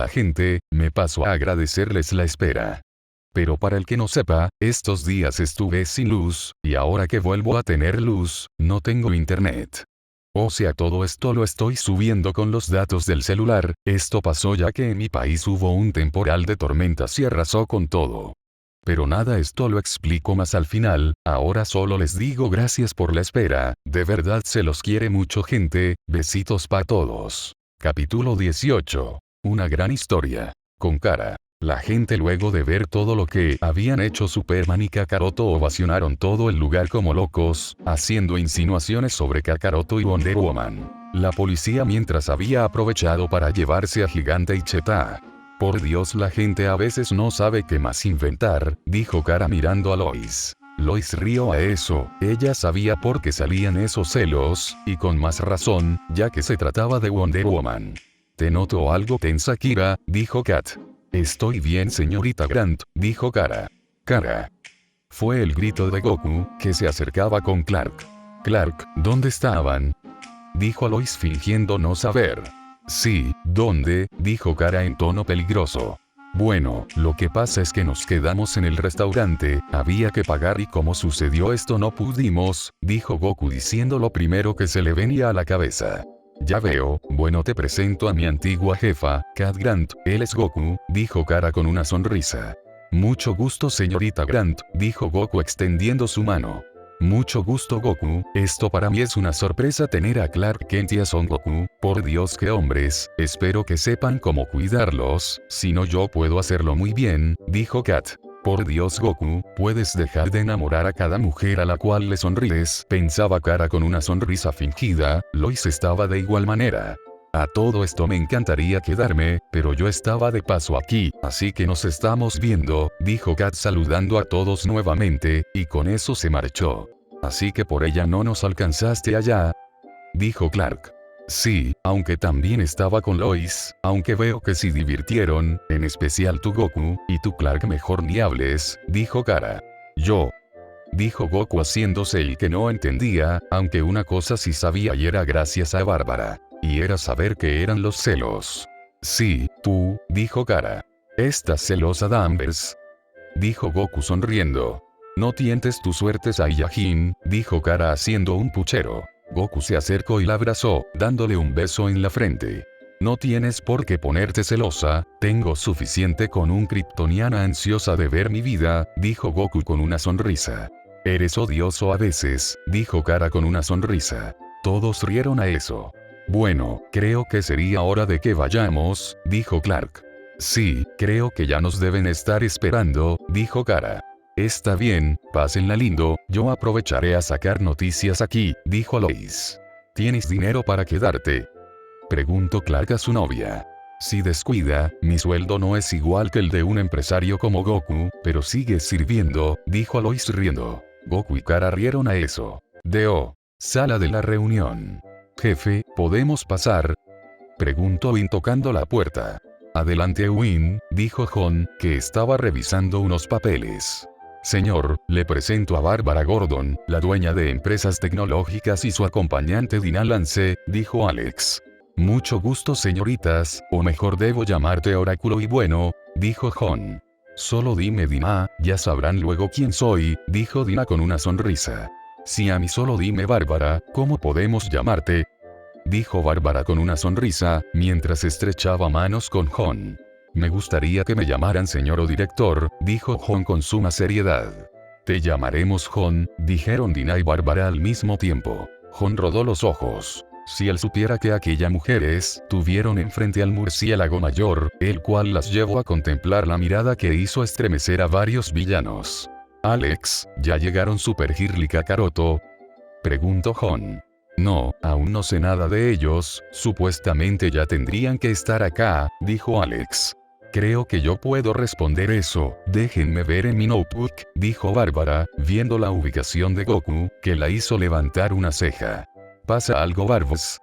la gente, me paso a agradecerles la espera. Pero para el que no sepa, estos días estuve sin luz, y ahora que vuelvo a tener luz, no tengo internet. O sea, todo esto lo estoy subiendo con los datos del celular. Esto pasó ya que en mi país hubo un temporal de tormentas y arrasó con todo. Pero nada, esto lo explico más al final. Ahora solo les digo gracias por la espera. De verdad se los quiere mucho, gente. Besitos para todos. Capítulo 18. Una gran historia. Con Kara. La gente, luego de ver todo lo que habían hecho Superman y Kakaroto, ovacionaron todo el lugar como locos, haciendo insinuaciones sobre Kakaroto y Wonder Woman. La policía mientras había aprovechado para llevarse a Gigante y Cheetah. Por Dios, la gente a veces no sabe qué más inventar, dijo Kara mirando a Lois. Lois rió a eso. Ella sabía por qué salían esos celos, y con más razón, ya que se trataba de Wonder Woman. Te noto algo tensa, Kira, dijo Kat. Estoy bien, señorita Grant, dijo Kara. Kara. Fue el grito de Goku, que se acercaba con Clark. Clark, ¿dónde estaban? Dijo Lois fingiendo no saber. Sí, ¿dónde? Dijo Kara en tono peligroso. Bueno, lo que pasa es que nos quedamos en el restaurante, había que pagar y como sucedió esto no pudimos, dijo Goku diciendo lo primero que se le venía a la cabeza. Ya veo, bueno, te presento a mi antigua jefa, Kat Grant, él es Goku, dijo Kara con una sonrisa. Mucho gusto, señorita Grant, dijo Goku extendiendo su mano. Mucho gusto, Goku, esto para mí es una sorpresa tener a Clark Kent y a Son Goku, por Dios, qué hombres, espero que sepan cómo cuidarlos, si no yo puedo hacerlo muy bien, dijo Kat. Por Dios, Goku, puedes dejar de enamorar a cada mujer a la cual le sonríes, pensaba Kara con una sonrisa fingida. Lois estaba de igual manera. A todo esto me encantaría quedarme, pero yo estaba de paso aquí, así que nos estamos viendo, dijo Kat saludando a todos nuevamente, y con eso se marchó. Así que por ella no nos alcanzaste allá, dijo Clark. Sí, aunque también estaba con Lois, aunque veo que sí divirtieron, en especial tu Goku, y tu Clark mejor ni hables, dijo Kara. Yo. Dijo Goku haciéndose el que no entendía, aunque una cosa sí sabía y era gracias a Bárbara. Y era saber que eran los celos. Sí, tú, dijo Kara. ¿Estás celosa, Danvers? Dijo Goku sonriendo. No tientes tu suerte, Saiyajin, dijo Kara haciendo un puchero. Goku se acercó y la abrazó, dándole un beso en la frente. No tienes por qué ponerte celosa, tengo suficiente con un kryptoniana ansiosa de ver mi vida, dijo Goku con una sonrisa. Eres odioso a veces, dijo Kara con una sonrisa. Todos rieron a eso. Bueno, creo que sería hora de que vayamos, dijo Clark. Sí, creo que ya nos deben estar esperando, dijo Kara. Está bien, pásenla lindo, yo aprovecharé a sacar noticias aquí, dijo Lois. ¿Tienes dinero para quedarte? Preguntó Clark a su novia. Si descuida, mi sueldo no es igual que el de un empresario como Goku, pero sigue sirviendo, dijo Lois riendo. Goku y Kara rieron a eso. Sala de la reunión. Jefe, ¿podemos pasar? Preguntó Win tocando la puerta. Adelante, Win, dijo John, que estaba revisando unos papeles. Señor, le presento a Bárbara Gordon, la dueña de Empresas Tecnológicas y su acompañante Dina Lance, dijo Alex. Mucho gusto, señoritas, o mejor debo llamarte Oráculo y bueno, dijo John. Solo dime Dina, ya sabrán luego quién soy, dijo Dina con una sonrisa. Si a mí solo dime Bárbara, ¿cómo podemos llamarte? Dijo Bárbara con una sonrisa, mientras estrechaba manos con John. Me gustaría que me llamaran señor o director, dijo John con suma seriedad. Te llamaremos John, dijeron Dina y Bárbara al mismo tiempo. John rodó los ojos. Si él supiera que aquella mujeres tuvieron enfrente al murciélago mayor, el cual las llevó a contemplar la mirada que hizo estremecer a varios villanos. Alex, ¿ya llegaron Super Girl y Kakaroto? Preguntó John. No, aún no sé nada de ellos, supuestamente ya tendrían que estar acá, dijo Alex. Creo que yo puedo responder eso, déjenme ver en mi notebook, dijo Bárbara, viendo la ubicación de Goku, que la hizo levantar una ceja. ¿Pasa algo, Barbs?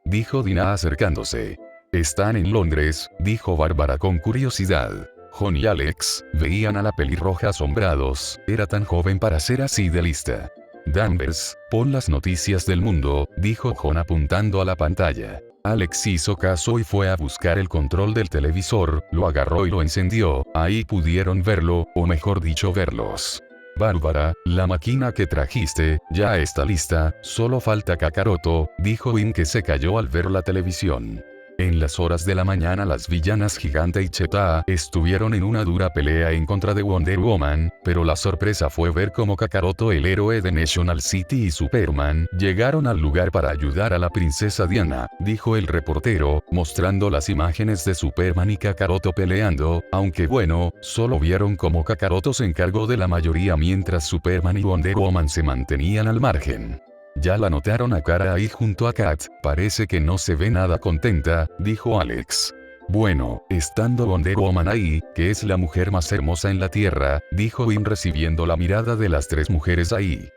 Dijo Dina acercándose. Están en Londres, dijo Bárbara con curiosidad. John y Alex veían a la pelirroja asombrados, era tan joven para ser así de lista. Danvers, pon las noticias del mundo, dijo John apuntando a la pantalla. Alex hizo caso y fue a buscar el control del televisor, lo agarró y lo encendió, ahí pudieron verlo, o mejor dicho verlos. Bárbara, la máquina que trajiste, ya está lista, solo falta Kakaroto, dijo Win que se cayó al ver la televisión. En las horas de la mañana las villanas Gigante y Cheetah estuvieron en una dura pelea en contra de Wonder Woman, pero la sorpresa fue ver cómo Kakaroto, el héroe de National City, y Superman llegaron al lugar para ayudar a la princesa Diana, dijo el reportero, mostrando las imágenes de Superman y Kakaroto peleando, aunque bueno, solo vieron cómo Kakaroto se encargó de la mayoría mientras Superman y Wonder Woman se mantenían al margen. Ya la notaron a Kara ahí junto a Kat, parece que no se ve nada contenta, dijo Alex. Bueno, estando Wonder Woman ahí, que es la mujer más hermosa en la Tierra, dijo Win recibiendo la mirada de las tres mujeres ahí.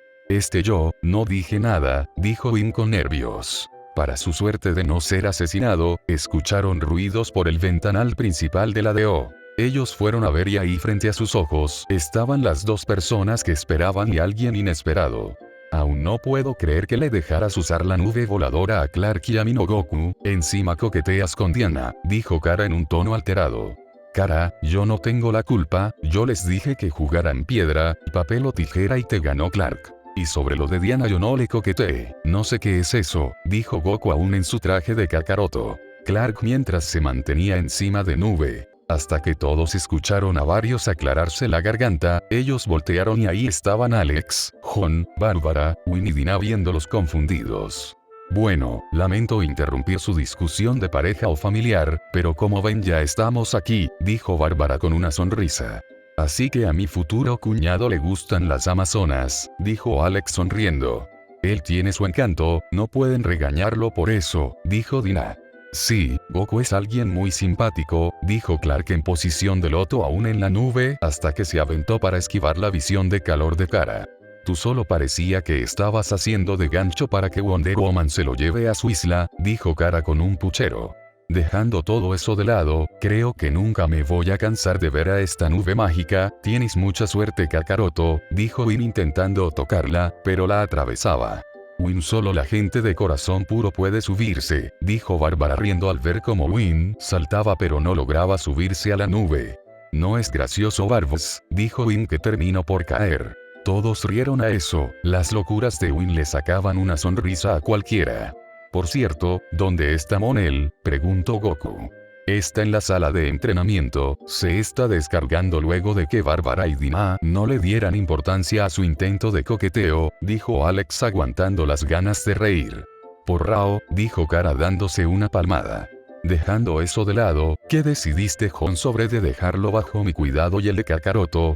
Yo, no dije nada, dijo Win con nervios. Para su suerte de no ser asesinado, escucharon ruidos por el ventanal principal de la DO. Ellos fueron a ver y ahí frente a sus ojos estaban las dos personas que esperaban y alguien inesperado. Aún no puedo creer que le dejaras usar la nube voladora a Clark y a mí no Goku, encima coqueteas con Diana, dijo Kara en un tono alterado. Kara, yo no tengo la culpa, yo les dije que jugaran piedra, papel o tijera y te ganó Clark. Y sobre lo de Diana yo no le coqueteé, no sé qué es eso, dijo Goku aún en su traje de Kakaroto. Clark mientras se mantenía encima de nube. Hasta que todos escucharon a varios aclararse la garganta, ellos voltearon y ahí estaban Alex, Jon, Bárbara, Win y Dina viéndolos confundidos. Bueno, lamento interrumpir su discusión de pareja o familiar, pero como ven ya estamos aquí, dijo Bárbara con una sonrisa. Así que a mi futuro cuñado le gustan las amazonas, dijo Alex sonriendo. Él tiene su encanto, no pueden regañarlo por eso, dijo Dina. Sí, Goku es alguien muy simpático, dijo Clark en posición de loto aún en la nube, hasta que se aventó para esquivar la visión de calor de Kara. Tú solo parecía que estabas haciendo de gancho para que Wonder Woman se lo lleve a su isla, dijo Kara con un puchero. Dejando todo eso de lado, creo que nunca me voy a cansar de ver a esta nube mágica, tienes mucha suerte Kakaroto, dijo Win intentando tocarla, pero la atravesaba. Win solo la gente de corazón puro puede subirse, dijo Bárbara riendo al ver cómo Win saltaba pero no lograba subirse a la nube. No es gracioso Barbs, dijo Win que terminó por caer. Todos rieron a eso, las locuras de Win le sacaban una sonrisa a cualquiera. Por cierto, ¿dónde está Monel?, preguntó Goku. Está en la sala de entrenamiento, se está descargando luego de que Bárbara y Dina no le dieran importancia a su intento de coqueteo, dijo Alex aguantando las ganas de reír. Por Rao, dijo Kara dándose una palmada. Dejando eso de lado, ¿qué decidiste Jon sobre de dejarlo bajo mi cuidado y el de Kakaroto?,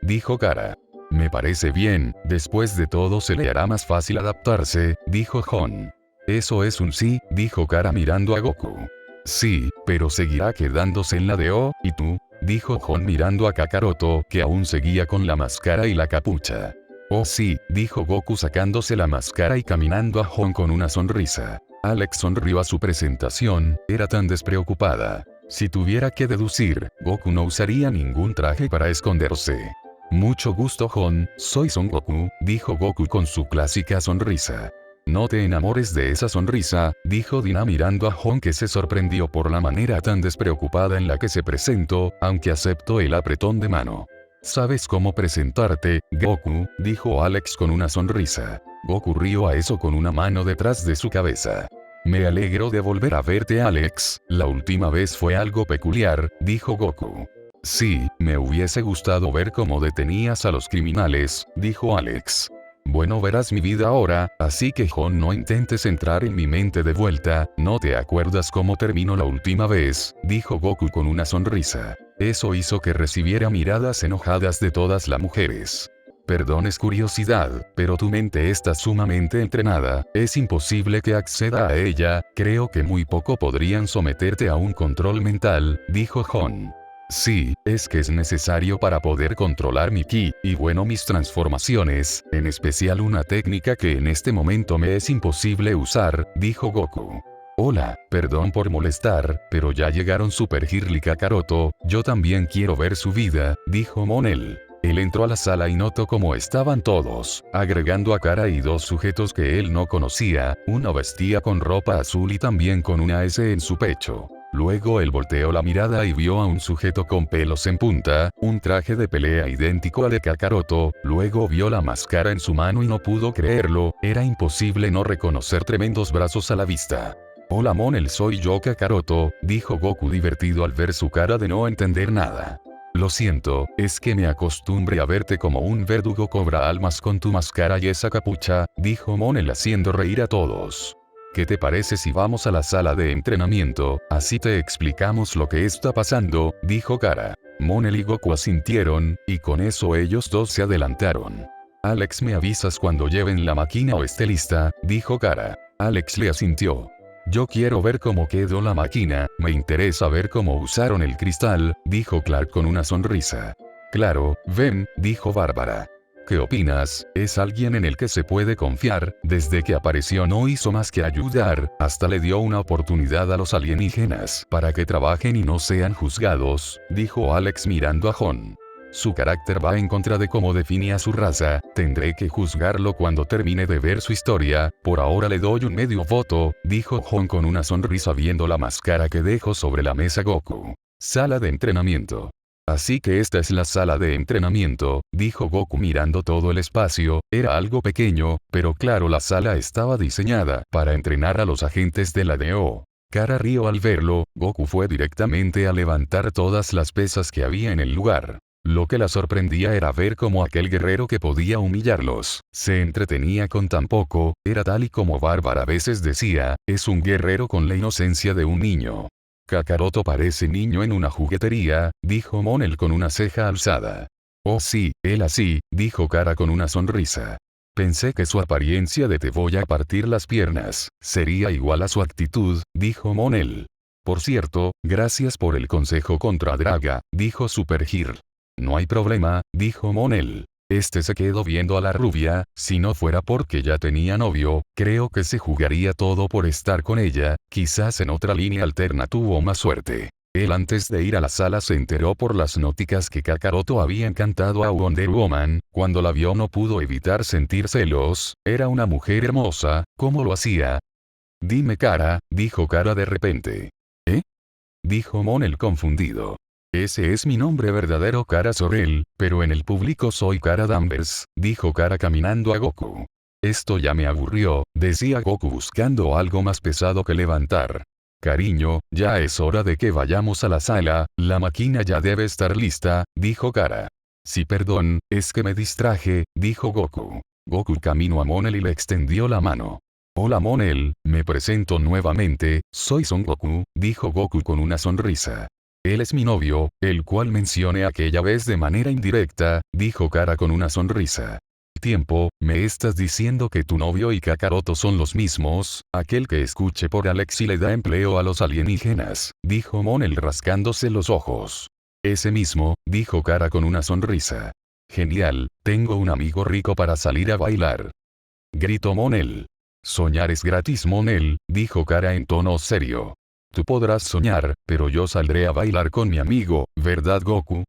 dijo Kara. Me parece bien, después de todo se le hará más fácil adaptarse, dijo Jon. Eso es un sí, dijo Kara mirando a Goku. Sí, pero seguirá quedándose en la DO, ¿y tú?, dijo Jon mirando a Kakaroto que aún seguía con la máscara y la capucha. Oh sí, dijo Goku sacándose la máscara y caminando a Jon con una sonrisa. Alex sonrió a su presentación, era tan despreocupada. Si tuviera que deducir, Goku no usaría ningún traje para esconderse. Mucho gusto Jon, soy Son Goku, dijo Goku con su clásica sonrisa. No te enamores de esa sonrisa, dijo Dina mirando a Jon que se sorprendió por la manera tan despreocupada en la que se presentó, aunque aceptó el apretón de mano. ¿Sabes cómo presentarte, Goku?, dijo Alex con una sonrisa. Goku rió a eso con una mano detrás de su cabeza. Me alegro de volver a verte Alex, la última vez fue algo peculiar, dijo Goku. Sí, me hubiese gustado ver cómo detenías a los criminales, dijo Alex. Bueno verás mi vida ahora, así que Jon no intentes entrar en mi mente de vuelta, ¿no te acuerdas cómo terminó la última vez?, dijo Goku con una sonrisa. Eso hizo que recibiera miradas enojadas de todas las mujeres. Perdón es curiosidad, pero tu mente está sumamente entrenada, es imposible que acceda a ella, creo que muy poco podrían someterte a un control mental, dijo Jon. Sí, es que es necesario para poder controlar mi ki, y bueno mis transformaciones, en especial una técnica que en este momento me es imposible usar, dijo Goku. Hola, perdón por molestar, pero ya llegaron Super Girl y Kakaroto, yo también quiero ver su vida, dijo Monel. Él entró a la sala y notó cómo estaban todos, agregando a Kara y dos sujetos que él no conocía, uno vestía con ropa azul y también con una S en su pecho. Luego él volteó la mirada y vio a un sujeto con pelos en punta, un traje de pelea idéntico al de Kakaroto, luego vio la máscara en su mano y no pudo creerlo, era imposible no reconocer tremendos brazos a la vista. Hola Monel, soy yo Kakaroto, dijo Goku divertido al ver su cara de no entender nada. Lo siento, es que me acostumbré a verte como un verdugo cobra almas con tu máscara y esa capucha, dijo Monel haciendo reír a todos. ¿Qué te parece si vamos a la sala de entrenamiento? Así te explicamos lo que está pasando, dijo Kara. Monel y Goku asintieron, y con eso ellos dos se adelantaron. Alex, me avisas cuando lleven la máquina o esté lista, dijo Kara. Alex le asintió. Yo quiero ver cómo quedó la máquina, me interesa ver cómo usaron el cristal, dijo Clark con una sonrisa. Claro, ven, dijo Bárbara. ¿Qué opinas? Es alguien en el que se puede confiar, desde que apareció no hizo más que ayudar, hasta le dio una oportunidad a los alienígenas para que trabajen y no sean juzgados, dijo Alex mirando a Jon. Su carácter va en contra de cómo definía su raza, tendré que juzgarlo cuando termine de ver su historia, por ahora le doy un medio voto, dijo Jon con una sonrisa viendo la máscara que dejó sobre la mesa Goku. Sala de entrenamiento. Así que esta es la sala de entrenamiento, dijo Goku mirando todo el espacio, era algo pequeño, pero claro la sala estaba diseñada para entrenar a los agentes de la DO. Kara rió al verlo, Goku fue directamente a levantar todas las pesas que había en el lugar. Lo que la sorprendía era ver cómo aquel guerrero que podía humillarlos, se entretenía con tan poco, era tal y como Bárbara a veces decía, es un guerrero con la inocencia de un niño. Kakaroto parece niño en una juguetería, dijo Monel con una ceja alzada. Oh sí, él así, dijo Kara con una sonrisa. Pensé que su apariencia de te voy a partir las piernas, sería igual a su actitud, dijo Monel. Por cierto, gracias por el consejo contra Draga, dijo Super Gear. No hay problema, dijo Monel. Este se quedó viendo a la rubia, si no fuera porque ya tenía novio, creo que se jugaría todo por estar con ella, quizás en otra línea alterna tuvo más suerte. Él antes de ir a la sala se enteró por las noticias que Kakaroto había encantado a Wonder Woman, cuando la vio no pudo evitar sentir celos, era una mujer hermosa, ¿cómo lo hacía? Dime Kara, dijo Kara de repente. ¿Eh? Dijo Monel confundido. Ese es mi nombre verdadero Kara Zor-El, pero en el público soy Kara Danvers, dijo Kara caminando a Goku. Esto ya me aburrió, decía Goku buscando algo más pesado que levantar. Cariño, ya es hora de que vayamos a la sala, la máquina ya debe estar lista, dijo Kara. Sí perdón, es que me distraje, dijo Goku. Goku caminó a Monel y le extendió la mano. Hola Monel, me presento nuevamente, soy Son Goku, dijo Goku con una sonrisa. Él es mi novio, el cual mencioné aquella vez de manera indirecta, dijo Kara con una sonrisa. Tiempo, ¿me estás diciendo que tu novio y Kakaroto son los mismos? Aquel que escuche por Alex y le da empleo a los alienígenas, dijo Monel rascándose los ojos. Ese mismo, dijo Kara con una sonrisa. Genial, tengo un amigo rico para salir a bailar. Gritó Monel. Soñar es gratis Monel, dijo Kara en tono serio. Tú podrás soñar, pero yo saldré a bailar con mi amigo, ¿verdad Goku?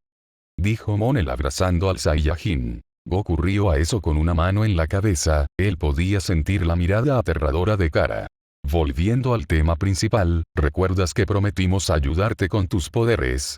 Dijo Monel abrazando al Saiyajin. Goku rió a eso con una mano en la cabeza, él podía sentir la mirada aterradora de Kara. Volviendo al tema principal, ¿recuerdas que prometimos ayudarte con tus poderes?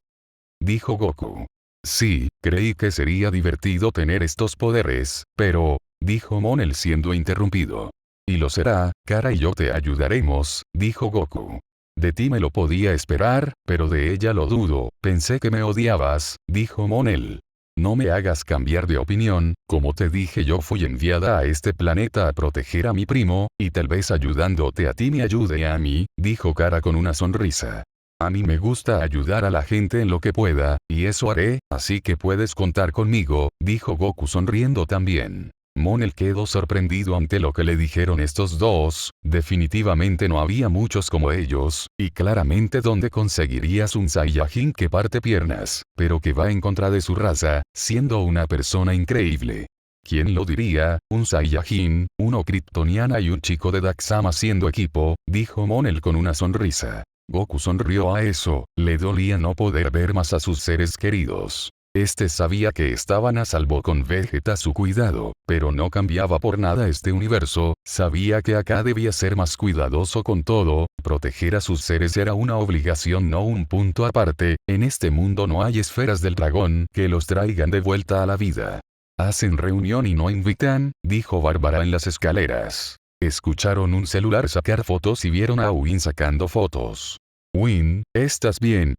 Dijo Goku. Sí, creí que sería divertido tener estos poderes, pero, dijo Monel siendo interrumpido. Y lo será, Kara y yo te ayudaremos, dijo Goku. De ti me lo podía esperar, pero de ella lo dudo, pensé que me odiabas, dijo Monel. No me hagas cambiar de opinión, como te dije yo fui enviada a este planeta a proteger a mi primo, y tal vez ayudándote a ti me ayude a mí, dijo Kara con una sonrisa. A mí me gusta ayudar a la gente en lo que pueda, y eso haré, así que puedes contar conmigo, dijo Goku sonriendo también. Monel quedó sorprendido ante lo que le dijeron estos dos, definitivamente no había muchos como ellos, y claramente dónde conseguirías un Saiyajin que parte piernas, pero que va en contra de su raza, siendo una persona increíble. ¿Quién lo diría? Un Saiyajin, uno kryptoniana y un chico de Daxam haciendo equipo, dijo Monel con una sonrisa. Goku sonrió a eso, le dolía no poder ver más a sus seres queridos. Este sabía que estaban a salvo con Vegeta a su cuidado, pero no cambiaba por nada este universo, sabía que acá debía ser más cuidadoso con todo, proteger a sus seres era una obligación no un punto aparte, en este mundo no hay esferas del dragón que los traigan de vuelta a la vida. Hacen reunión y no invitan, dijo Bárbara en las escaleras. Escucharon un celular sacar fotos y vieron a Win sacando fotos. Win, ¿estás bien?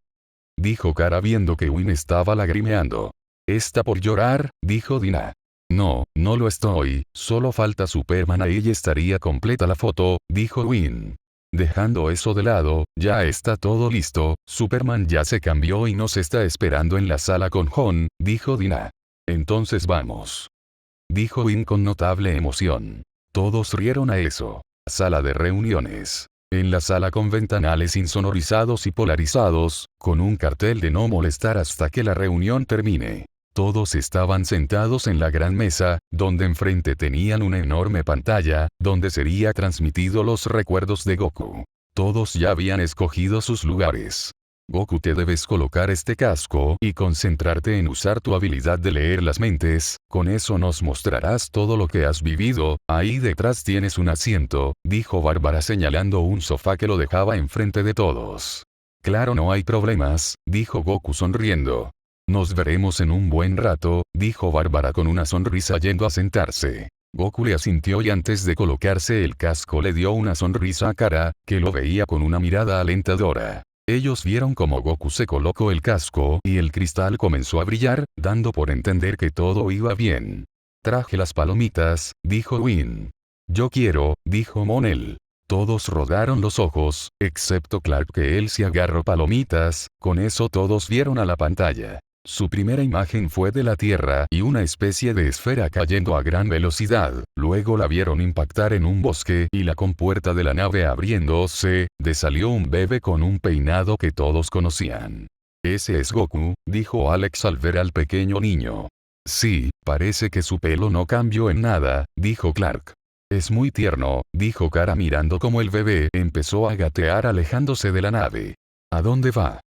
Dijo Kara viendo que Win estaba lagrimeando. ¿Está por llorar? Dijo Dina. No, no lo estoy, solo falta Superman ahí y estaría completa la foto, dijo Win. Dejando eso de lado, ya está todo listo, Superman ya se cambió y nos está esperando en la sala con Jon, dijo Dina. Entonces vamos. Dijo Win con notable emoción. Todos rieron a eso. Sala de reuniones. En la sala con ventanales insonorizados y polarizados, con un cartel de no molestar hasta que la reunión termine. Todos estaban sentados en la gran mesa, donde enfrente tenían una enorme pantalla, donde sería transmitido los recuerdos de Goku. Todos ya habían escogido sus lugares. Goku, te debes colocar este casco y concentrarte en usar tu habilidad de leer las mentes, con eso nos mostrarás todo lo que has vivido, ahí detrás tienes un asiento, dijo Bárbara señalando un sofá que lo dejaba enfrente de todos. Claro, no hay problemas, dijo Goku sonriendo. Nos veremos en un buen rato, dijo Bárbara con una sonrisa yendo a sentarse. Goku le asintió y antes de colocarse el casco le dio una sonrisa a Kara, que lo veía con una mirada alentadora. Ellos vieron cómo Goku se colocó el casco y el cristal comenzó a brillar, dando por entender que todo iba bien. Traje las palomitas, dijo Win. Yo quiero, dijo Monel. Todos rodaron los ojos, excepto Clark que él sí agarró palomitas, con eso todos vieron a la pantalla. Su primera imagen fue de la Tierra y una especie de esfera cayendo a gran velocidad, luego la vieron impactar en un bosque y la compuerta de la nave abriéndose, de salió un bebé con un peinado que todos conocían. Ese es Goku, dijo Alex al ver al pequeño niño. Sí, parece que su pelo no cambió en nada, dijo Clark. Es muy tierno, dijo Kara mirando cómo el bebé empezó a gatear alejándose de la nave. ¿A dónde va?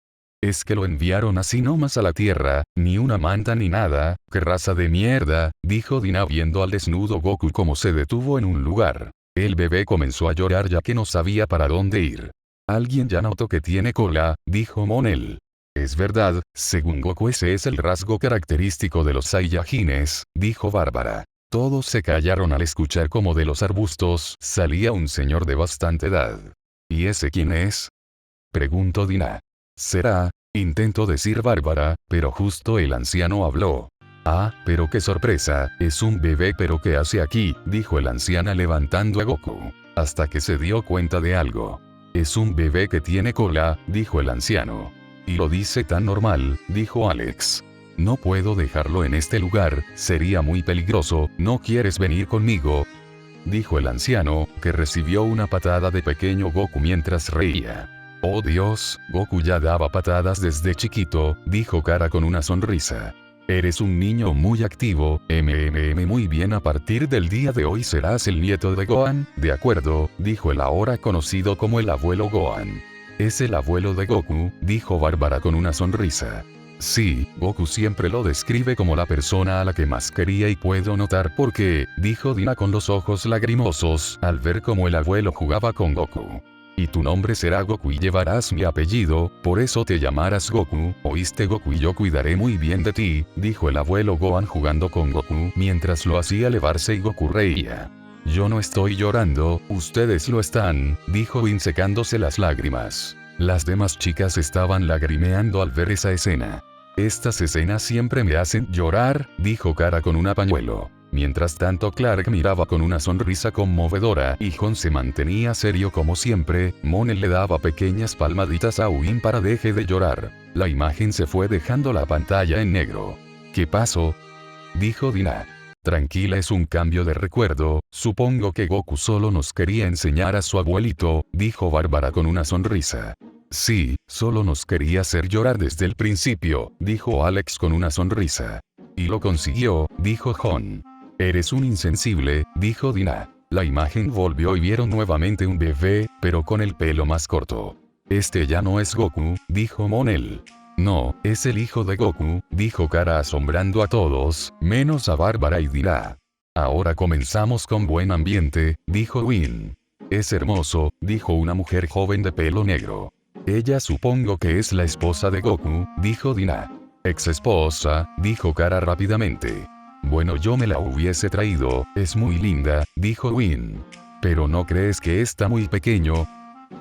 Es que lo enviaron así nomás a la Tierra, ni una manta ni nada, qué raza de mierda, dijo Dina viendo al desnudo Goku como se detuvo en un lugar. El bebé comenzó a llorar ya que no sabía para dónde ir. Alguien ya notó que tiene cola, dijo Monel. Es verdad, según Goku ese es el rasgo característico de los Saiyajines, dijo Bárbara. Todos se callaron al escuchar como de los arbustos salía un señor de bastante edad. ¿Y ese quién es? Preguntó Dina. Será, intentó decir Bárbara, pero justo el anciano habló. Ah, pero qué sorpresa, es un bebé pero ¿qué hace aquí? Dijo el anciano levantando a Goku. Hasta que se dio cuenta de algo. Es un bebé que tiene cola, dijo el anciano. Y lo dice tan normal, dijo Alex. No puedo dejarlo en este lugar, sería muy peligroso, ¿no quieres venir conmigo? Dijo el anciano, que recibió una patada de pequeño Goku mientras reía. Oh Dios, Goku ya daba patadas desde chiquito, dijo Kara con una sonrisa. Eres un niño muy activo, muy bien, a partir del día de hoy serás el nieto de Gohan, de acuerdo, dijo el ahora conocido como el abuelo Gohan. Es el abuelo de Goku, dijo Bárbara con una sonrisa. Sí, Goku siempre lo describe como la persona a la que más quería y puedo notar por qué, dijo Dina con los ojos lagrimosos, al ver cómo el abuelo jugaba con Goku. Y tu nombre será Goku y llevarás mi apellido, por eso te llamarás Goku, ¿oíste Goku? Y yo cuidaré muy bien de ti, dijo el abuelo Gohan jugando con Goku mientras lo hacía elevarse y Goku reía. Yo no estoy llorando, ustedes lo están, dijo Win secándose las lágrimas. Las demás chicas estaban lagrimeando al ver esa escena. Estas escenas siempre me hacen llorar, dijo Kara con un pañuelo. Mientras tanto Clark miraba con una sonrisa conmovedora y Jon se mantenía serio como siempre. Monel le daba pequeñas palmaditas a Win para deje de llorar. La imagen se fue dejando la pantalla en negro. ¿Qué pasó? Dijo Dina. Tranquila, es un cambio de recuerdo, supongo que Goku solo nos quería enseñar a su abuelito, dijo Bárbara con una sonrisa. Sí, solo nos quería hacer llorar desde el principio, dijo Alex con una sonrisa. Y lo consiguió, dijo Jon. Eres un insensible, dijo Dina. La imagen volvió y vieron nuevamente un bebé, pero con el pelo más corto. Este ya no es Goku, dijo Monel. No, es el hijo de Goku, dijo Kara asombrando a todos, menos a Bárbara y Dina. Ahora comenzamos con buen ambiente, dijo Win. Es hermoso, dijo una mujer joven de pelo negro. Ella supongo que es la esposa de Goku, dijo Dina. Ex esposa, dijo Kara rápidamente. Bueno, yo me la hubiese traído, es muy linda, dijo Win. Pero ¿no crees que está muy pequeño?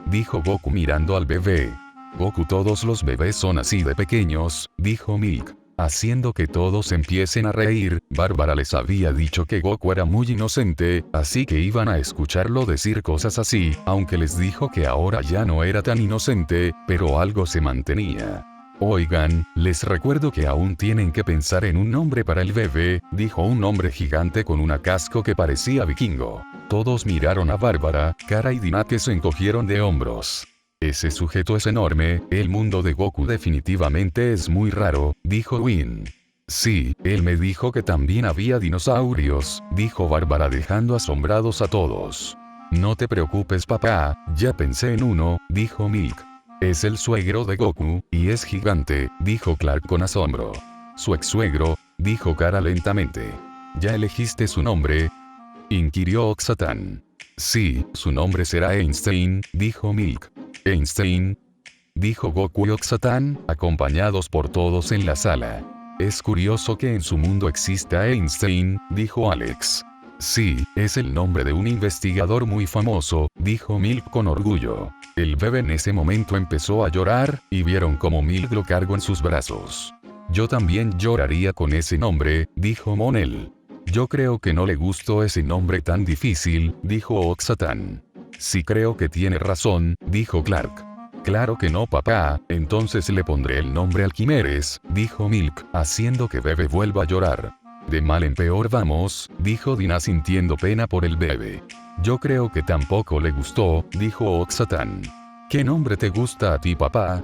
Dijo Goku mirando al bebé. Goku, todos los bebés son así de pequeños, dijo Milk. Haciendo que todos empiecen a reír, Bárbara les había dicho que Goku era muy inocente, así que iban a escucharlo decir cosas así, aunque les dijo que ahora ya no era tan inocente, pero algo se mantenía. Oigan, les recuerdo que aún tienen que pensar en un nombre para el bebé, dijo un hombre gigante con una casco que parecía vikingo. Todos miraron a Bárbara, Kara y Dina que se encogieron de hombros. Ese sujeto es enorme, el mundo de Goku definitivamente es muy raro, dijo Win. Sí, él me dijo que también había dinosaurios, dijo Bárbara dejando asombrados a todos. No te preocupes papá, ya pensé en uno, dijo Milk. Es el suegro de Goku, y es gigante, dijo Clark con asombro. Su ex suegro, dijo Kara lentamente. ¿Ya elegiste su nombre? Inquirió Oxatan. Sí, su nombre será Einstein, dijo Milk. Einstein, dijo Goku y Oxatan, acompañados por todos en la sala. Es curioso que en su mundo exista Einstein, dijo Alex. Sí, es el nombre de un investigador muy famoso, dijo Milk con orgullo. El bebé en ese momento empezó a llorar, y vieron cómo Milk lo cargó en sus brazos. Yo también lloraría con ese nombre, dijo Monel. Yo creo que no le gustó ese nombre tan difícil, dijo Oxatan. Sí, creo que tiene razón, dijo Clark. Claro que no papá, entonces le pondré el nombre Alquimeres, dijo Milk, haciendo que Bebe vuelva a llorar. De mal en peor vamos, dijo Dina sintiendo pena por el bebé. Yo creo que tampoco le gustó, dijo Oxatan. ¿Qué nombre te gusta a ti papá?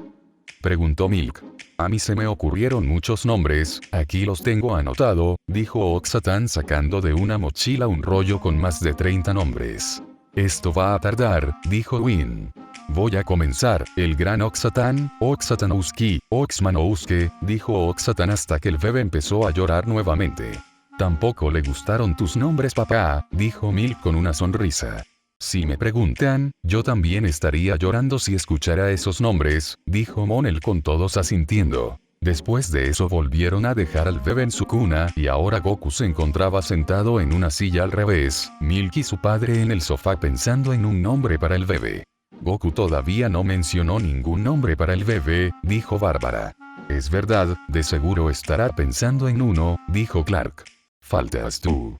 Preguntó Milk. A mí se me ocurrieron muchos nombres, aquí los tengo anotado, dijo Oxatan sacando de una mochila un rollo con más de 30 nombres. Esto va a tardar, dijo Win. Voy a comenzar, el gran Oxatan, Oxatanowski, Oxmanowski, dijo Oxatan hasta que el bebé empezó a llorar nuevamente. Tampoco le gustaron tus nombres papá, dijo Milk con una sonrisa. Si me preguntan, yo también estaría llorando si escuchara esos nombres, dijo Monel con todos asintiendo. Después de eso volvieron a dejar al bebé en su cuna y ahora Goku se encontraba sentado en una silla al revés, Milk y su padre en el sofá pensando en un nombre para el bebé. Goku todavía no mencionó ningún nombre para el bebé, dijo Bárbara. Es verdad, de seguro estará pensando en uno, dijo Clark. Faltas tú,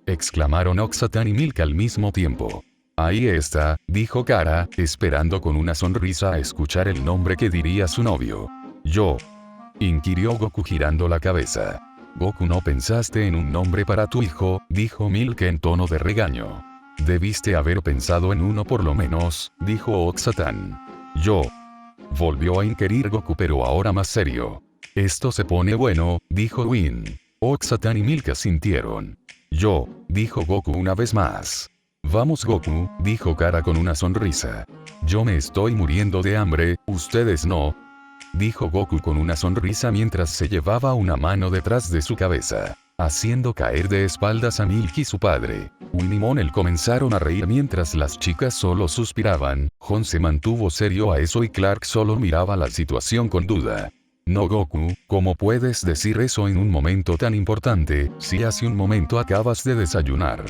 exclamaron Oxatan y Milk al mismo tiempo. Ahí está, dijo Kara, esperando con una sonrisa a escuchar el nombre que diría su novio. Yo, inquirió Goku girando la cabeza. Goku, ¿no pensaste en un nombre para tu hijo?, dijo Milk en tono de regaño. Debiste haber pensado en uno por lo menos, dijo Oxatan. Yo, volvió a inquirir Goku pero ahora más serio. Esto se pone bueno, dijo Win. Oxatan y Milk asintieron. Yo, dijo Goku una vez más. Vamos Goku, dijo Kara con una sonrisa. Yo me estoy muriendo de hambre, ustedes no, dijo Goku con una sonrisa mientras se llevaba una mano detrás de su cabeza, haciendo caer de espaldas a Milk y su padre. Win y Monel comenzaron a reír mientras las chicas solo suspiraban. Jon se mantuvo serio a eso y Clark solo miraba la situación con duda. No Goku, ¿cómo puedes decir eso en un momento tan importante, si hace un momento acabas de desayunar?,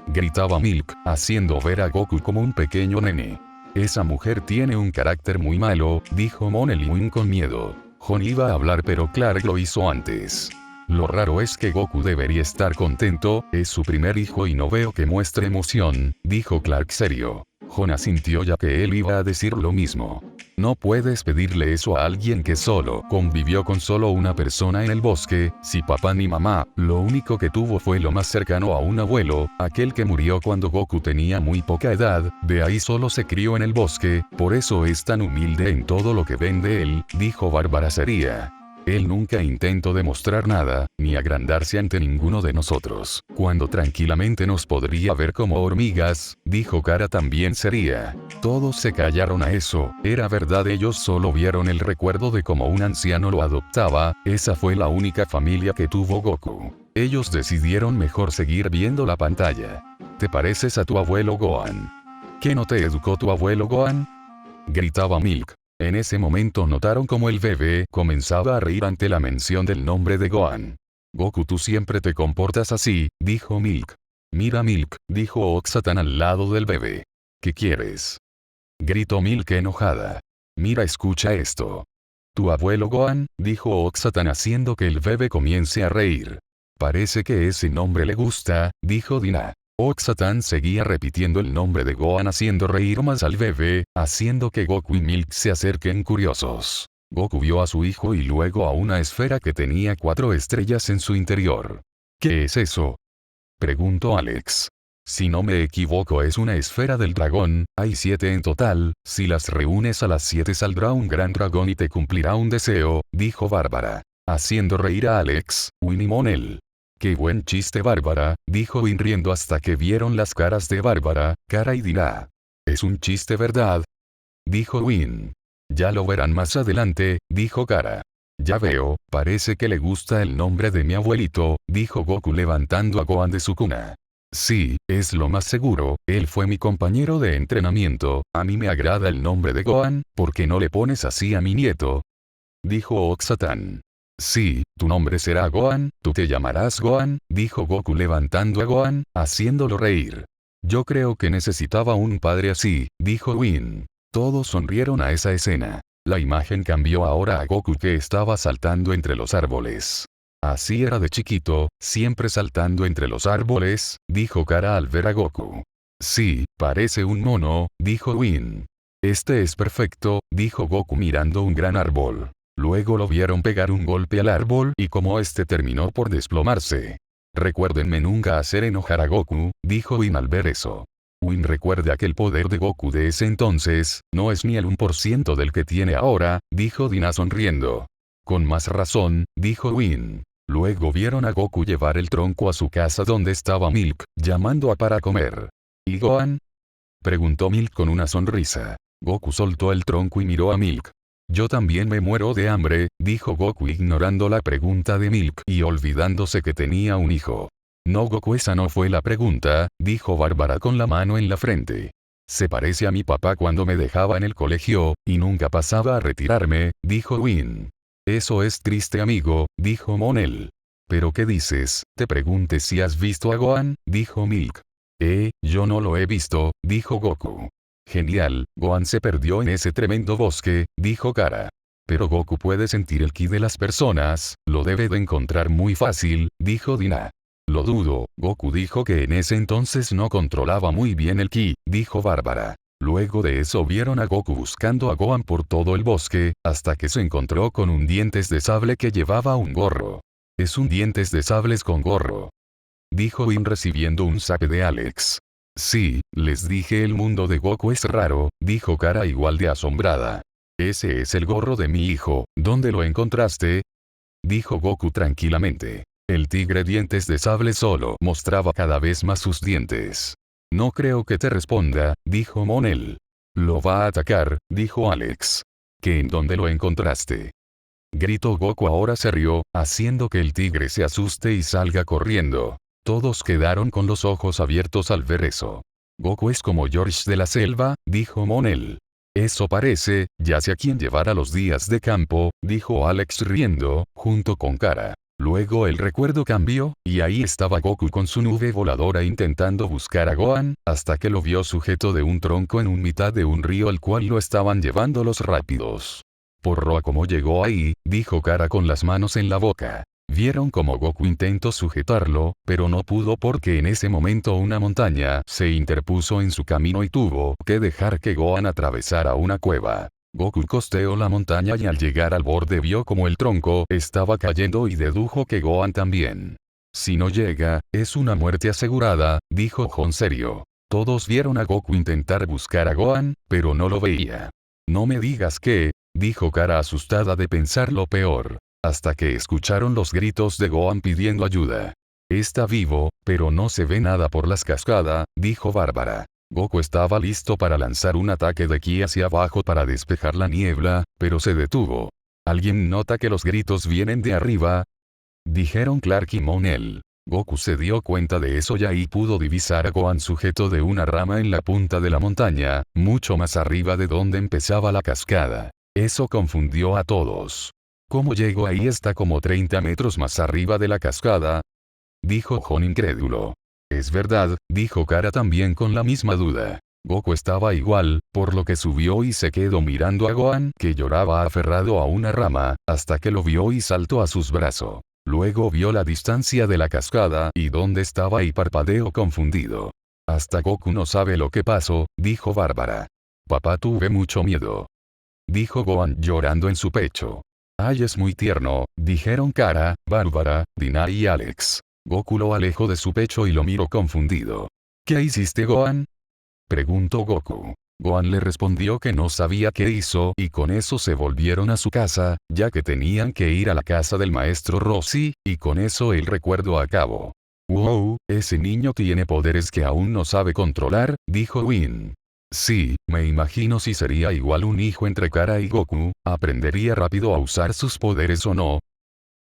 gritaba Milk, haciendo ver a Goku como un pequeño nene. Esa mujer tiene un carácter muy malo, dijo Monel y Win con miedo. Jon iba a hablar pero Clark lo hizo antes. Lo raro es que Goku debería estar contento, es su primer hijo y no veo que muestre emoción, dijo Clark serio. Jon asintió ya que él iba a decir lo mismo. No puedes pedirle eso a alguien que solo convivió con solo una persona en el bosque. Si papá ni mamá, lo único que tuvo fue lo más cercano a un abuelo, aquel que murió cuando Goku tenía muy poca edad, de ahí solo se crió en el bosque, por eso es tan humilde en todo lo que ven de él, dijo Bárbara seria. Él nunca intentó demostrar nada, ni agrandarse ante ninguno de nosotros. Cuando tranquilamente nos podría ver como hormigas, dijo Kara también sería. Todos se callaron a eso, era verdad, ellos solo vieron el recuerdo de cómo un anciano lo adoptaba, esa fue la única familia que tuvo Goku. Ellos decidieron mejor seguir viendo la pantalla. ¿Te pareces a tu abuelo Gohan? ¿Qué no te educó tu abuelo Gohan? Gritaba Milk. En ese momento notaron cómo el bebé comenzaba a reír ante la mención del nombre de Gohan. Goku, tú siempre te comportas así, dijo Milk. Mira Milk, dijo Oxatan al lado del bebé. ¿Qué quieres? Gritó Milk enojada. Mira, escucha esto. Tu abuelo Gohan, dijo Oxatan haciendo que el bebé comience a reír. Parece que ese nombre le gusta, dijo Dina. Oxatan seguía repitiendo el nombre de Gohan haciendo reír más al bebé, haciendo que Goku y Milk se acerquen curiosos. Goku vio a su hijo y luego a una esfera que tenía 4 estrellas en su interior. ¿Qué es eso? Preguntó Alex. Si no me equivoco es una esfera del dragón, hay 7 en total, si las reúnes a las 7 saldrá un gran dragón y te cumplirá un deseo, dijo Bárbara. Haciendo reír a Alex, Win y Monel. Qué buen chiste Bárbara, dijo Win riendo hasta que vieron las caras de Bárbara, Kara y Dina. Es un chiste, ¿verdad? Dijo Win. Ya lo verán más adelante, dijo Kara. Ya veo, parece que le gusta el nombre de mi abuelito, dijo Goku levantando a Gohan de su cuna. Sí, es lo más seguro, él fue mi compañero de entrenamiento, a mí me agrada el nombre de Gohan, ¿por qué no le pones así a mi nieto? Dijo Oxatan. Sí, tu nombre será Gohan, tú te llamarás Gohan, dijo Goku levantando a Gohan, haciéndolo reír. Yo creo que necesitaba un padre así, dijo Win. Todos sonrieron a esa escena. La imagen cambió ahora a Goku que estaba saltando entre los árboles. Así era de chiquito, siempre saltando entre los árboles, dijo Kara al ver a Goku. Sí, parece un mono, dijo Win. Este es perfecto, dijo Goku mirando un gran árbol. Luego lo vieron pegar un golpe al árbol y como este terminó por desplomarse. Recuérdenme nunca hacer enojar a Goku, dijo Win al ver eso. Win recuerda que el poder de Goku de ese entonces, no es ni el 1% del que tiene ahora, dijo Dina sonriendo. Con más razón, dijo Win. Luego vieron a Goku llevar el tronco a su casa donde estaba Milk, llamando a para comer. ¿Y Gohan? Preguntó Milk con una sonrisa. Goku soltó el tronco y miró a Milk. Yo también me muero de hambre, dijo Goku ignorando la pregunta de Milk y olvidándose que tenía un hijo. No Goku, esa no fue la pregunta, dijo Bárbara con la mano en la frente. Se parece a mi papá cuando me dejaba en el colegio, y nunca pasaba a retirarme, dijo Win. Eso es triste amigo, dijo Monel. ¿Pero qué dices? Te pregunté si has visto a Gohan, dijo Milk. Yo no lo he visto, dijo Goku. Genial, Gohan se perdió en ese tremendo bosque, dijo Kara. Pero Goku puede sentir el ki de las personas, lo debe de encontrar muy fácil, dijo Dina. Lo dudo, Goku dijo que en ese entonces no controlaba muy bien el ki, dijo Bárbara. Luego de eso vieron a Goku buscando a Gohan por todo el bosque, hasta que se encontró con un dientes de sable que llevaba un gorro. Es un dientes de sables con gorro, dijo Win recibiendo un zape de Alex. Sí, les dije el mundo de Goku es raro, dijo Kara igual de asombrada. Ese es el gorro de mi hijo, ¿dónde lo encontraste? Dijo Goku tranquilamente. El tigre dientes de sable solo mostraba cada vez más sus dientes. No creo que te responda, dijo Monel. Lo va a atacar, dijo Alex. ¿Que en dónde lo encontraste? Gritó Goku, ahora se rió, haciendo que el tigre se asuste y salga corriendo. Todos quedaron con los ojos abiertos al ver eso. Goku es como George de la selva, dijo Monel. Eso parece, ya sé a quién llevar a los días de campo, dijo Alex riendo, junto con Kara. Luego el recuerdo cambió, y ahí estaba Goku con su nube voladora intentando buscar a Gohan, hasta que lo vio sujeto de un tronco en un mitad de un río al cual lo estaban llevando los rápidos. Porro, cómo llegó ahí, dijo Kara con las manos en la boca. Vieron cómo Goku intentó sujetarlo, pero no pudo porque en ese momento una montaña se interpuso en su camino y tuvo que dejar que Gohan atravesara una cueva. Goku costeó la montaña y al llegar al borde vio como el tronco estaba cayendo y dedujo que Gohan también. Si no llega, es una muerte asegurada, dijo Gon serio. Todos vieron a Goku intentar buscar a Gohan, pero no lo veía. No me digas que, dijo Kara asustada de pensar lo peor. hasta que escucharon los gritos de Gohan pidiendo ayuda. Está vivo, pero no se ve nada por las cascadas, dijo Bárbara. Goku estaba listo para lanzar un ataque de aquí hacia abajo para despejar la niebla, pero se detuvo. ¿Alguien nota que los gritos vienen de arriba?, dijeron Clark y Monel. Goku se dio cuenta de eso ya y pudo divisar a Gohan sujeto de una rama en la punta de la montaña, mucho más arriba de donde empezaba la cascada. Eso confundió a todos. ¿Cómo llegó ahí? Está como 30 metros más arriba de la cascada, dijo Jon incrédulo. Es verdad, dijo Kara también con la misma duda. Goku estaba igual, por lo que subió y se quedó mirando a Gohan que lloraba aferrado a una rama, hasta que lo vio y saltó a sus brazos. Luego vio la distancia de la cascada y dónde estaba y parpadeó confundido. Hasta Goku no sabe lo que pasó, dijo Bárbara. Papá, tuve mucho miedo, dijo Gohan llorando en su pecho. Ay, es muy tierno, dijeron Kara, Bárbara, Dina y Alex. Goku lo alejó de su pecho y lo miró confundido. ¿Qué hiciste, Gohan?, preguntó Goku. Gohan le respondió que no sabía qué hizo y con eso se volvieron a su casa, ya que tenían que ir a la casa del maestro Roshi, y con eso el recuerdo acabó. Wow, ese niño tiene poderes que aún no sabe controlar, dijo Win. Sí, me imagino si sería igual un hijo entre Kara y Goku, ¿aprendería rápido a usar sus poderes o no?,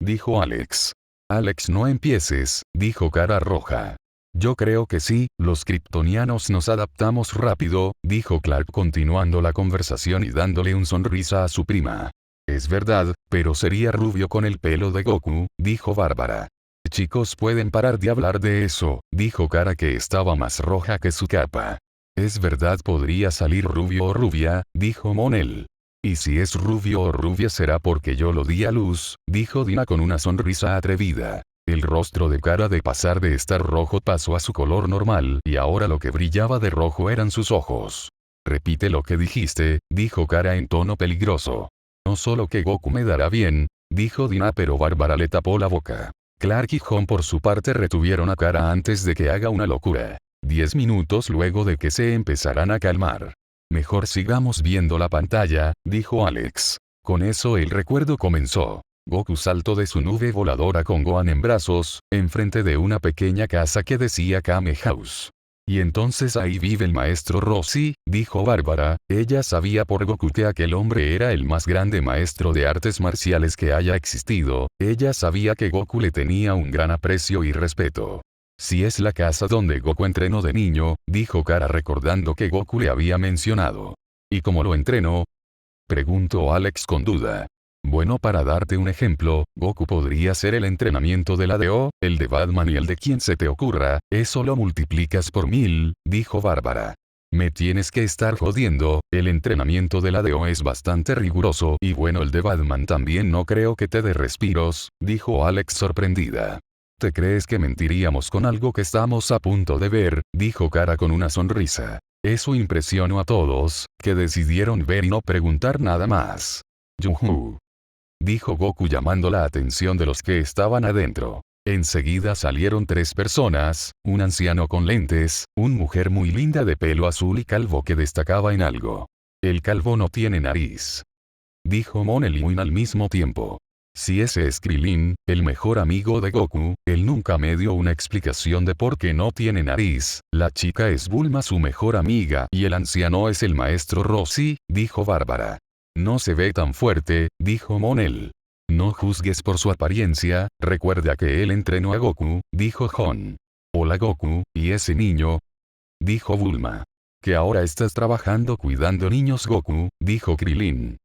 dijo Alex. Alex, no empieces, dijo Cara Roja. Yo creo que sí, los kryptonianos nos adaptamos rápido, dijo Clark continuando la conversación y dándole una sonrisa a su prima. Es verdad, pero sería rubio con el pelo de Goku, dijo Bárbara. Chicos, pueden parar de hablar de eso, dijo Kara que estaba más roja que su capa. Es verdad, podría salir rubio o rubia, dijo Monel. Y si es rubio o rubia será porque yo lo di a luz, dijo Dina con una sonrisa atrevida. El rostro de Kara de pasar de estar rojo pasó a su color normal y ahora lo que brillaba de rojo eran sus ojos. Repite lo que dijiste, dijo Kara en tono peligroso. No solo que Goku me dará bien, dijo Dina, pero Bárbara le tapó la boca. Clark y Jon por su parte retuvieron a Kara antes de que haga una locura. 10 minutos luego de que se empezarán a calmar. Mejor sigamos viendo la pantalla, dijo Alex. Con eso el recuerdo comenzó. Goku saltó de su nube voladora con Gohan en brazos, enfrente de una pequeña casa que decía Kame House. Y entonces ahí vive el maestro Roshi, dijo Bárbara. Ella sabía por Goku que aquel hombre era el más grande maestro de artes marciales que haya existido. Ella sabía que Goku le tenía un gran aprecio y respeto. Si es la casa donde Goku entrenó de niño, dijo Kara recordando que Goku le había mencionado. ¿Y cómo lo entrenó?, preguntó Alex con duda. Bueno, para darte un ejemplo, Goku podría ser el entrenamiento de la DO, el de Batman y el de quien se te ocurra, eso lo multiplicas por 1000, dijo Bárbara. Me tienes que estar jodiendo, el entrenamiento de la DO es bastante riguroso y bueno, el de Batman también, no creo que te dé respiros, dijo Alex sorprendida. ¿Te crees que mentiríamos con algo que estamos a punto de ver?, dijo Kara con una sonrisa. Eso impresionó a todos, que decidieron ver y no preguntar nada más. Yuhu, dijo Goku llamando la atención de los que estaban adentro. Enseguida salieron 3 personas, un anciano con lentes, una mujer muy linda de pelo azul y calvo que destacaba en algo. El calvo no tiene nariz, dijo Monel y Win al mismo tiempo. Si ese es Krillin, el mejor amigo de Goku, él nunca me dio una explicación de por qué no tiene nariz. La chica es Bulma, su mejor amiga, y el anciano es el maestro Roshi, dijo Bárbara. No se ve tan fuerte, dijo Monel. No juzgues por su apariencia, recuerda que él entrenó a Goku, dijo Jon. Hola Goku, ¿y ese niño?, dijo Bulma. Que ahora estás trabajando cuidando niños Goku, dijo Krillin.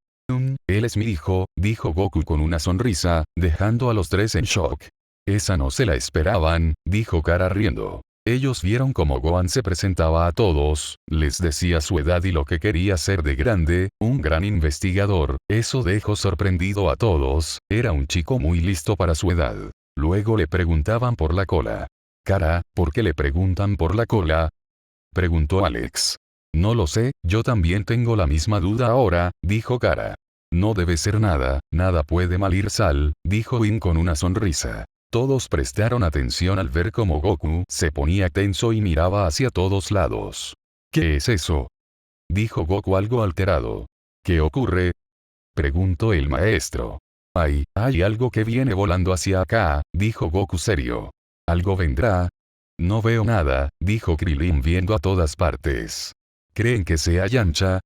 Él es mi hijo, dijo Goku con una sonrisa, dejando a los 3 en shock. Esa no se la esperaban, dijo Kara riendo. Ellos vieron cómo Gohan se presentaba a todos, les decía su edad y lo que quería ser de grande, un gran investigador. Eso dejó sorprendido a todos, era un chico muy listo para su edad. Luego le preguntaban por la cola. Kara, ¿por qué le preguntan por la cola?, preguntó Alex. No lo sé, yo también tengo la misma duda ahora, dijo Kara. No debe ser nada, nada puede malir sal, dijo Win con una sonrisa. Todos prestaron atención al ver cómo Goku se ponía tenso y miraba hacia todos lados. ¿Qué es eso?, dijo Goku algo alterado. ¿Qué ocurre?, preguntó el maestro. Hay algo que viene volando hacia acá, dijo Goku serio. ¿Algo vendrá? No veo nada, dijo Krillin viendo a todas partes. ¿Creen que sea Yamcha?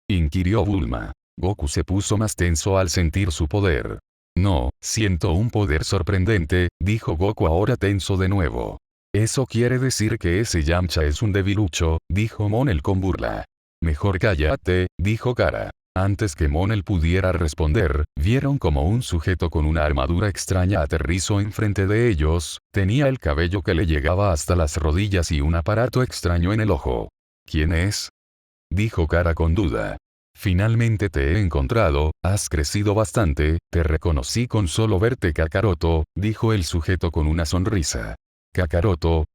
Inquirió Bulma. Goku se puso más tenso al sentir su poder. No, siento un poder sorprendente, dijo Goku ahora tenso de nuevo. Eso quiere decir que ese Yamcha es un debilucho, dijo Monel con burla. Mejor cállate, dijo Kara. Antes que Monel pudiera responder, vieron como un sujeto con una armadura extraña aterrizó enfrente de ellos, tenía el cabello que le llegaba hasta las rodillas y un aparato extraño en el ojo. ¿Quién es? Dijo Kara con duda. Finalmente te he encontrado, has crecido bastante, te reconocí con solo verte Kakaroto, dijo el sujeto con una sonrisa. ¿Kakaroto?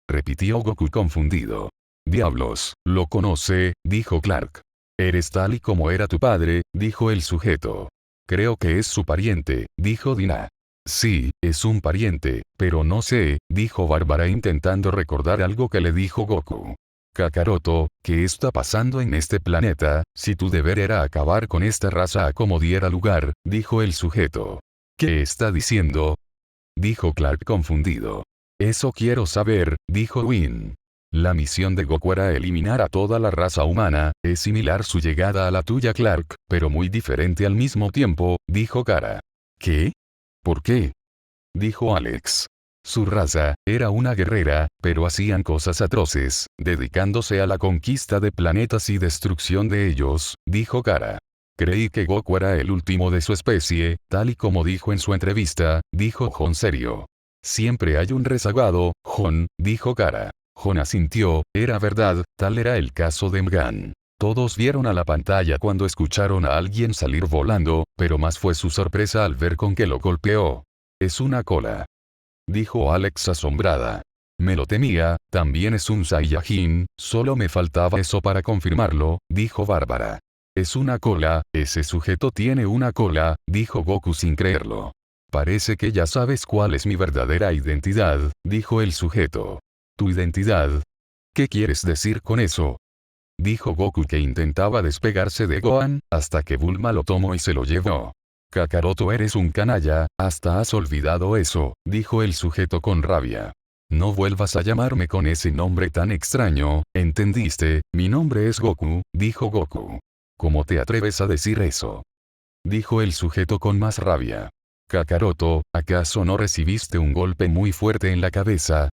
Repitió Goku confundido. Diablos, lo conoce, dijo Clark. Eres tal y como era tu padre, dijo el sujeto. Creo que es su pariente, dijo Dina. Sí, es un pariente, pero no sé, dijo Bárbara intentando recordar algo que le dijo Goku. Kakaroto, ¿qué está pasando en este planeta? Si tu deber era acabar con esta raza a como diera lugar, dijo el sujeto. ¿Qué está diciendo? Dijo Clark confundido. Eso quiero saber, dijo Win. La misión de Goku era eliminar a toda la raza humana, es similar su llegada a la tuya Clark, pero muy diferente al mismo tiempo, dijo Kara. ¿Qué? ¿Por qué? Dijo Alex. Su raza, era una guerrera, pero hacían cosas atroces, dedicándose a la conquista de planetas y destrucción de ellos, dijo Kara. Creí que Goku era el último de su especie, tal y como dijo en su entrevista, dijo Jon serio. Siempre hay un rezagado, Jon, dijo Kara. Jon asintió, era verdad, tal era el caso de Mgan. Todos vieron a la pantalla cuando escucharon a alguien salir volando, pero más fue su sorpresa al ver con que lo golpeó. Es una cola. Dijo Alex asombrada. Me lo temía, también es un Saiyajin, solo me faltaba eso para confirmarlo, dijo Bárbara. Es una cola, ese sujeto tiene una cola, dijo Goku sin creerlo. Parece que ya sabes cuál es mi verdadera identidad, dijo el sujeto. ¿Tu identidad? ¿Qué quieres decir con eso? Dijo Goku que intentaba despegarse de Gohan, hasta que Bulma lo tomó y se lo llevó. Kakaroto eres un canalla, hasta has olvidado eso, dijo el sujeto con rabia. No vuelvas a llamarme con ese nombre tan extraño, ¿entendiste? Mi nombre es Goku, dijo Goku. ¿Cómo te atreves a decir eso? Dijo el sujeto con más rabia. Kakaroto, ¿acaso no recibiste un golpe muy fuerte en la cabeza?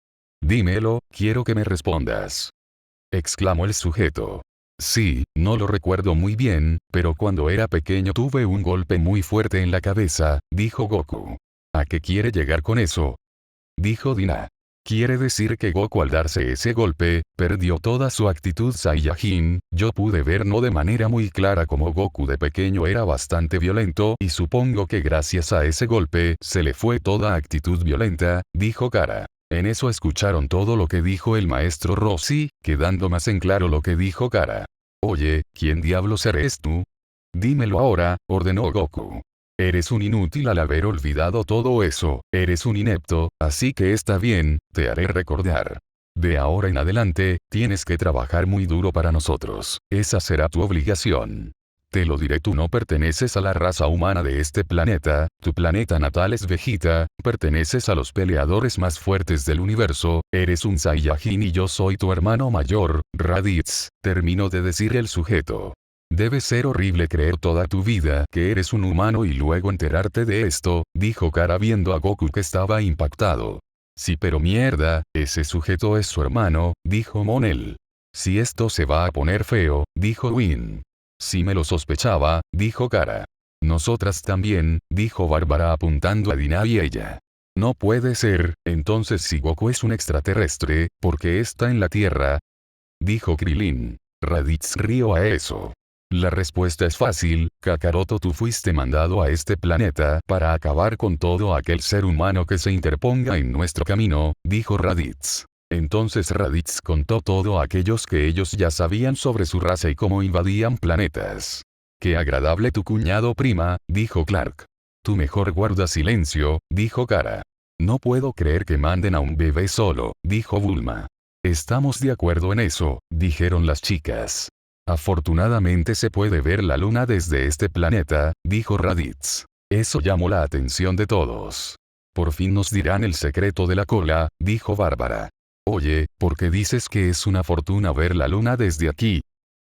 Dímelo, quiero que me respondas. Exclamó el sujeto. Sí, no lo recuerdo muy bien, pero cuando era pequeño tuve un golpe muy fuerte en la cabeza, dijo Goku. ¿A qué quiere llegar con eso? Dijo Dina. Quiere decir que Goku al darse ese golpe, perdió toda su actitud Saiyajin. Yo pude ver no de manera muy clara como Goku de pequeño era bastante violento y supongo que gracias a ese golpe se le fue toda actitud violenta, dijo Kara. En eso escucharon todo lo que dijo el maestro Roshi, quedando más en claro lo que dijo Kara. Oye, ¿quién diablos eres tú? Dímelo ahora, ordenó Goku. Eres un inútil al haber olvidado todo eso, eres un inepto, así que está bien, te haré recordar. De ahora en adelante, tienes que trabajar muy duro para nosotros, esa será tu obligación. Te lo diré, tú no perteneces a la raza humana de este planeta, tu planeta natal es Vegeta, perteneces a los peleadores más fuertes del universo, eres un Saiyajin y yo soy tu hermano mayor, Raditz, terminó de decir el sujeto. Debe ser horrible creer toda tu vida que eres un humano y luego enterarte de esto, dijo Kara viendo a Goku que estaba impactado. Sí, pero mierda, ese sujeto es su hermano, dijo Monel. Si esto se va a poner feo, dijo Win. Sí me lo sospechaba, dijo Kara. Nosotras también, dijo Bárbara apuntando a Dina y ella. No puede ser, entonces si Goku es un extraterrestre, ¿por qué está en la Tierra? Dijo Krillin. Raditz rió a eso. La respuesta es fácil, Kakaroto, tú fuiste mandado a este planeta para acabar con todo aquel ser humano que se interponga en nuestro camino, dijo Raditz. Entonces Raditz contó todo a aquellos que ellos ya sabían sobre su raza y cómo invadían planetas. Qué agradable tu cuñado prima, dijo Clark. Tú mejor guarda silencio, dijo Kara. No puedo creer que manden a un bebé solo, dijo Bulma. Estamos de acuerdo en eso, dijeron las chicas. Afortunadamente se puede ver la luna desde este planeta, dijo Raditz. Eso llamó la atención de todos. Por fin nos dirán el secreto de la cola, dijo Bárbara. Oye, ¿por qué dices que es una fortuna ver la luna desde aquí?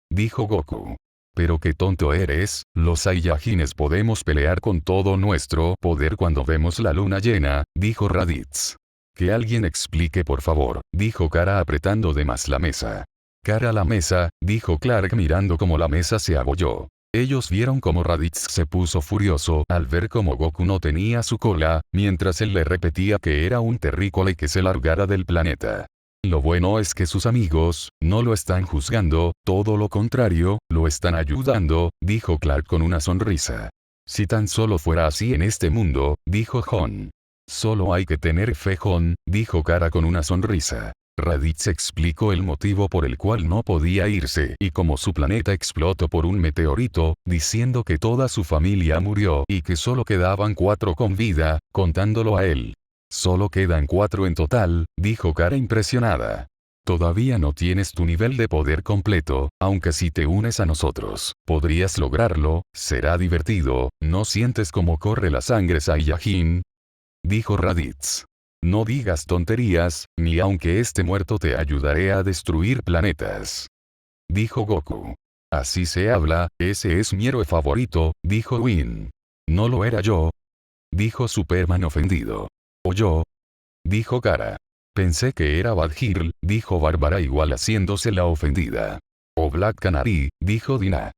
Dijo Goku. Pero qué tonto eres, los Saiyajines podemos pelear con todo nuestro poder cuando vemos la luna llena, dijo Raditz. Que alguien explique por favor, dijo Kara apretando de más la mesa. Cara a la mesa, dijo Clark mirando cómo la mesa se abolló. Ellos vieron cómo Raditz se puso furioso al ver cómo Goku no tenía su cola, mientras él le repetía que era un terrícola y que se largara del planeta. Lo bueno es que sus amigos no lo están juzgando, todo lo contrario, lo están ayudando, dijo Clark con una sonrisa. Si tan solo fuera así en este mundo, dijo Jon. Solo hay que tener fe, Jon, dijo Kara con una sonrisa. Raditz explicó el motivo por el cual no podía irse y cómo su planeta explotó por un meteorito, diciendo que toda su familia murió y que solo quedaban 4 con vida, contándolo a él. Solo quedan 4 en total, dijo Kara impresionada. Todavía no tienes tu nivel de poder completo, aunque si te unes a nosotros, podrías lograrlo, será divertido, ¿no sientes cómo corre la sangre Saiyajin? Dijo Raditz. No digas tonterías, ni aunque esté muerto te ayudaré a destruir planetas. Dijo Goku. Así se habla, ese es mi héroe favorito, dijo Whin. No lo era yo. Dijo Superman ofendido. ¿O yo? Dijo Kara. Pensé que era Badhir, dijo Bárbara igual haciéndose la ofendida. O Black Canary, dijo Dina.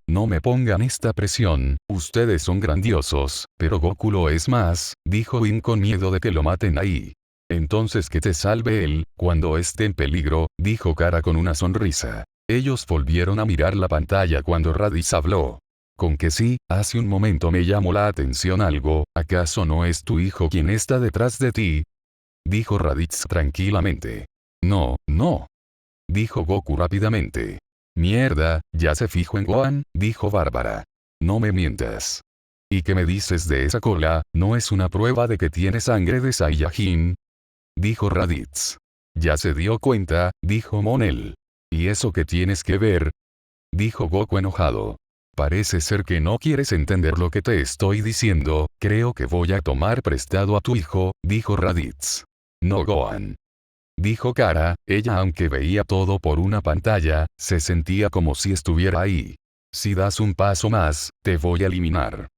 No me pongan esta presión, ustedes son grandiosos, pero Goku lo es más, dijo Whin con miedo de que lo maten ahí. Entonces que te salve él, cuando esté en peligro, dijo Kara con una sonrisa. Ellos volvieron a mirar la pantalla cuando Raditz habló. Con que sí, hace un momento me llamó la atención algo, ¿acaso no es tu hijo quien está detrás de ti? Dijo Raditz tranquilamente. No, no. Dijo Goku rápidamente. Mierda, ya se fijó en Gohan, dijo Bárbara. No me mientas. ¿Y qué me dices de esa cola? ¿No es una prueba de que tiene sangre de Saiyajin? Dijo Raditz. Ya se dio cuenta, dijo Monel. ¿Y eso qué tienes que ver? Dijo Goku enojado. Parece ser que no quieres entender lo que te estoy diciendo, creo que voy a tomar prestado a tu hijo, dijo Raditz. No Gohan. Dijo Kara, ella aunque veía todo por una pantalla, se sentía como si estuviera ahí. Si das un paso más, te voy a eliminar.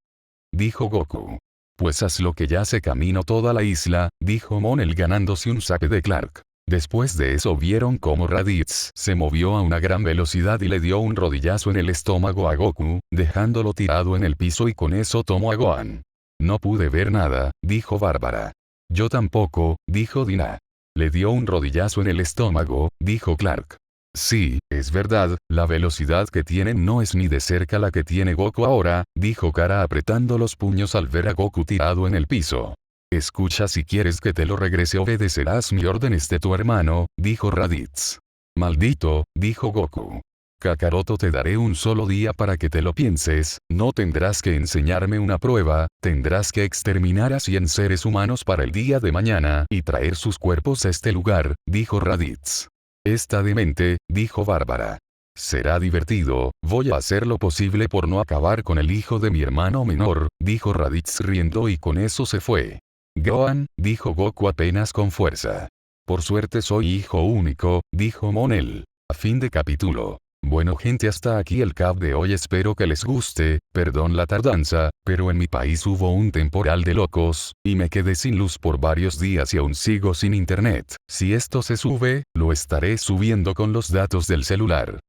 Dijo Goku. Pues haz lo que ya se caminó toda la isla, dijo Monel ganándose un zape de Clark. Después de eso vieron cómo Raditz se movió a una gran velocidad y le dio un rodillazo en el estómago a Goku, dejándolo tirado en el piso y con eso tomó a Gohan. No pude ver nada, dijo Bárbara. Yo tampoco, dijo Dina. Le dio un rodillazo en el estómago, dijo Clark. Sí, es verdad, la velocidad que tienen no es ni de cerca la que tiene Goku ahora, dijo Kara apretando los puños al ver a Goku tirado en el piso. Escucha, si quieres que te lo regrese obedecerás mi órdenes de tu hermano, dijo Raditz. Maldito, dijo Goku. Kakaroto, te daré un solo día para que te lo pienses, no tendrás que enseñarme una prueba, tendrás que exterminar a 100 seres humanos para el día de mañana y traer sus cuerpos a este lugar, dijo Raditz. Está demente, dijo Bárbara. Será divertido, voy a hacer lo posible por no acabar con el hijo de mi hermano menor, dijo Raditz riendo y con eso se fue. Gohan, dijo Goku apenas con fuerza. Por suerte soy hijo único, dijo Monel. A fin de capítulo. Bueno gente, hasta aquí el cap de hoy, espero que les guste, perdón la tardanza, pero en mi país hubo un temporal de locos, y me quedé sin luz por varios días y aún sigo sin internet. Si esto se sube, lo estaré subiendo con los datos del celular.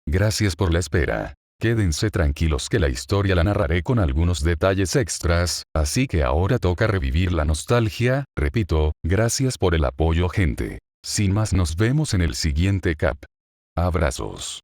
Gracias por la espera. Quédense tranquilos que la historia la narraré con algunos detalles extras, así que ahora toca revivir la nostalgia, repito, gracias por el apoyo gente. Sin más, nos vemos en el siguiente cap. Abrazos.